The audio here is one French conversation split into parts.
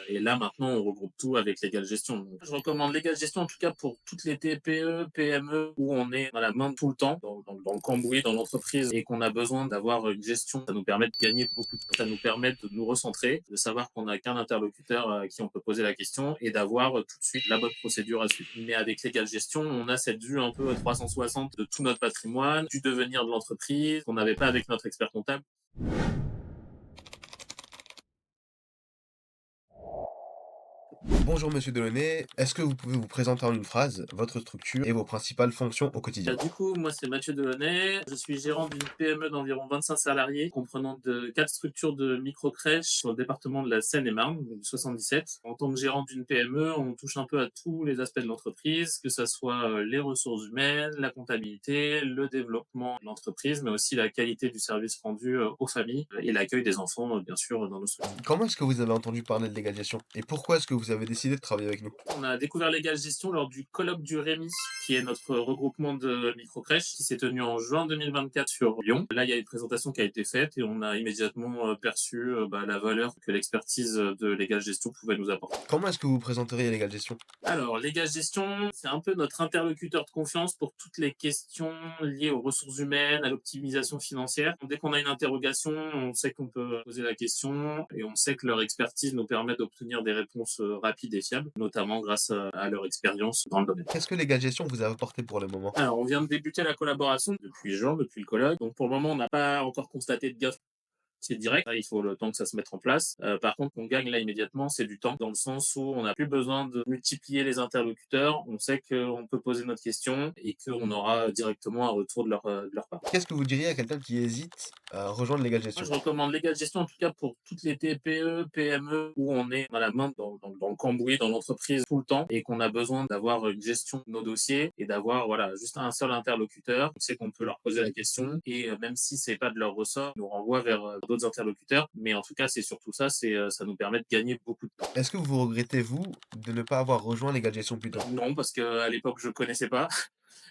Et là, maintenant, on regroupe tout avec Légal Gestion. Donc, je recommande Légal Gestion, en tout cas, pour toutes les TPE, PME, où on est dans la main tout le temps, dans le cambouis, dans l'entreprise, et qu'on a besoin d'avoir une gestion. Ça nous permet de gagner beaucoup de temps. Ça nous permet de nous recentrer, de savoir qu'on n'a qu'un interlocuteur à qui on peut poser la question et d'avoir tout de suite la bonne procédure à suivre. Mais avec Légal Gestion, on a cette vue un peu 360 de tout notre patrimoine, du devenir de l'entreprise, qu'on n'avait pas avec notre expert comptable. Bonjour Monsieur Delaunay, est-ce que vous pouvez vous présenter en une phrase votre structure et vos principales fonctions au quotidien? Du coup, moi, c'est Mathieu Delaunay. Je suis gérant d'une PME d'environ 25 salariés, comprenant de 4 structures de micro-crèches sur le département de la Seine-et-Marne, donc du 77. En tant que gérant d'une PME, on touche un peu à tous les aspects de l'entreprise, que ça soit les ressources humaines, la comptabilité, le développement de l'entreprise, mais aussi la qualité du service rendu aux familles et l'accueil des enfants, bien sûr, dans nos structures. Comment est-ce que vous avez entendu parler de légalisation? Et pourquoi est-ce que vous avez décidé de travailler avec nous? On a découvert Légal Gestion lors du colloque du Rémi, qui est notre regroupement de micro-crèches, qui s'est tenu en juin 2024 sur Lyon. Là, il y a une présentation qui a été faite et on a immédiatement perçu la valeur que l'expertise de Légal Gestion pouvait nous apporter. Comment est-ce que vous présenteriez légalisation? Alors, Légal Gestion, c'est un peu notre interlocuteur de confiance pour toutes les questions liées aux ressources humaines, à l'optimisation financière. Dès qu'on a une interrogation, on sait qu'on peut poser la question et on sait que leur expertise nous permet d'obtenir des réponses rapides et fiables, notamment grâce à leur expérience dans le domaine. Qu'est-ce que légalisation vous a apporté pour le moment? Alors, on vient de débuter la collaboration depuis juin, depuis le colloque. Donc, pour le moment, on n'a pas encore constaté de gaffes. C'est direct, il faut le temps que ça se mette en place. Par contre, on gagne là immédiatement, c'est du temps, dans le sens où on n'a plus besoin de multiplier les interlocuteurs. On sait qu'on peut poser notre question et qu'on aura directement un retour de leur part. Qu'est-ce que vous diriez à quelqu'un qui hésite à rejoindre Moi, légalisation? je recommande Légal Gestion, en tout cas pour toutes les TPE, PME, où on est dans la main, dans le cambouis, dans l'entreprise tout le temps, et qu'on a besoin d'avoir une gestion de nos dossiers et d'avoir voilà juste un seul interlocuteur. On sait qu'on peut leur poser la question et même si c'est pas de leur ressort, ils nous renvoie vers d'autres interlocuteurs. Mais en tout cas, c'est surtout ça, ça nous permet de gagner beaucoup de temps. Est-ce que vous regrettez, vous, de ne pas avoir rejoint légalisation plus tôt? Non, parce qu'à l'époque, je connaissais pas.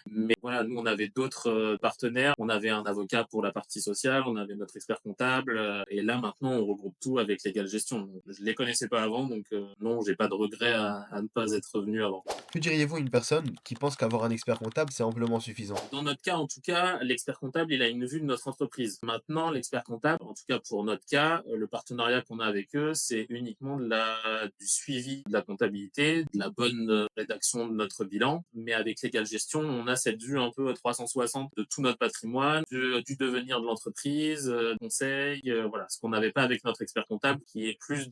Mais voilà, nous, on avait d'autres partenaires. On avait un avocat pour la partie sociale, on avait notre expert comptable. Et là, maintenant, on regroupe tout avec Légal Gestion. Donc, je les connaissais pas avant, donc non, j'ai pas de regret à ne pas être venu avant. Que diriez-vous à une personne qui pense qu'avoir un expert comptable, c'est amplement suffisant? Dans notre cas, en tout cas, l'expert comptable, il a une vue de notre entreprise. Maintenant, l'expert comptable, en tout cas pour notre cas, le partenariat qu'on a avec eux, c'est uniquement du suivi de la comptabilité, de la bonne rédaction de notre bilan. Mais avec Légal Gestion, on a cette vue un peu 360 de tout notre patrimoine, du devenir de l'entreprise, conseil, voilà, ce qu'on n'avait pas avec notre expert comptable, qui est plus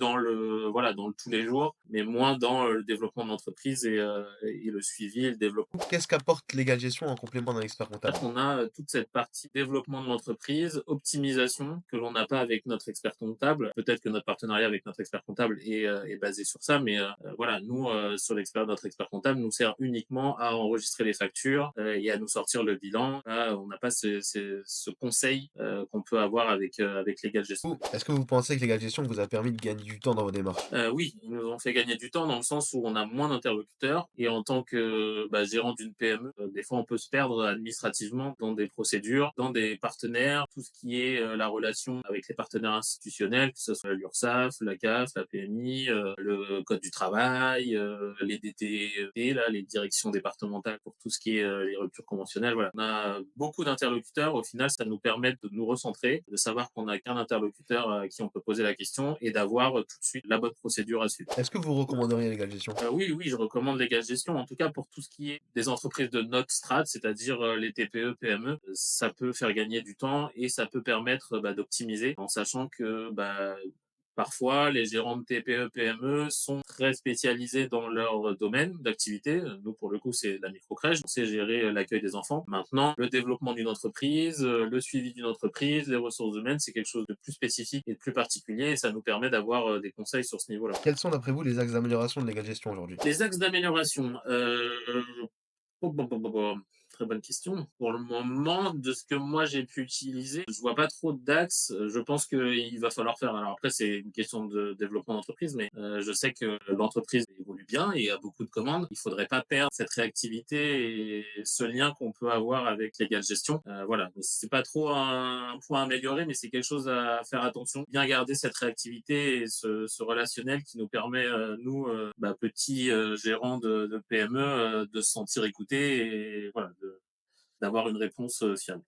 voilà, dans le tous les jours, mais moins dans le développement de l'entreprise et le suivi et le développement. Qu'est-ce qu'apporte légalisation en complément d'un expert En fait, comptable? on a toute cette partie développement de l'entreprise, optimisation que l'on n'a pas avec notre expert comptable. Peut-être que notre partenariat avec notre expert comptable est basé sur ça, mais voilà, nous, sur notre expert comptable nous sert uniquement à enregistrer les factures et à nous sortir le bilan. Là, on n'a pas ce conseil qu'on peut avoir avec Legal Gestion. Vous, est-ce que vous pensez que légalisation vous a permis de gagner du temps dans vos démarches? Oui, ils nous ont fait gagner du temps dans le sens où on a moins d'interlocuteurs et en tant que gérant d'une PME, des fois on peut se perdre administrativement dans des procédures, dans des partenaires, tout ce qui est la relation avec les partenaires institutionnels, que ce soit l'URSSAF, la CAF, la PMI, le code du travail, les DTT, là, les directions départementales pour tout ce qui est les ruptures conventionnelles. Voilà. On a beaucoup d'interlocuteurs. Au final, ça nous permet de nous recentrer, de savoir qu'on n'a qu'un interlocuteur à qui on peut poser la question et d'avoir tout de suite la bonne procédure à suivre. Est-ce que vous recommanderiez légalisation? Oui, oui, je recommande Légal Gestion, en tout cas pour tout ce qui est des entreprises de notre strate, c'est-à-dire les TPE, PME. Ça peut faire gagner du temps et ça peut permettre d'optimiser en sachant que parfois les gérants de TPE, PME sont très spécialisés dans leur domaine d'activité. Nous, pour le coup, c'est la microcrèche. On sait gérer l'accueil des enfants. Maintenant, le développement d'une entreprise, le suivi d'une entreprise, les ressources humaines, c'est quelque chose de plus spécifique et de plus particulier et ça nous permet d'avoir des conseils sur ce niveau-là. Quels sont d'après vous les axes d'amélioration de légalisation aujourd'hui? Les axes d'amélioration, très bonne question. Pour le moment, de ce que moi j'ai pu utiliser, je vois pas trop d'axes. Je pense qu'il va falloir faire. Alors après, c'est une question de développement d'entreprise, mais je sais que l'entreprise évolue bien et a beaucoup de commandes. Il faudrait pas perdre cette réactivité et ce lien qu'on peut avoir avec Legal Gestion. Voilà, c'est pas trop un point à améliorer, mais c'est quelque chose à faire attention. Bien garder cette réactivité et ce relationnel qui nous permet, nous, petits gérants de PME, de se sentir écoutés et voilà, d'avoir une réponse fiable.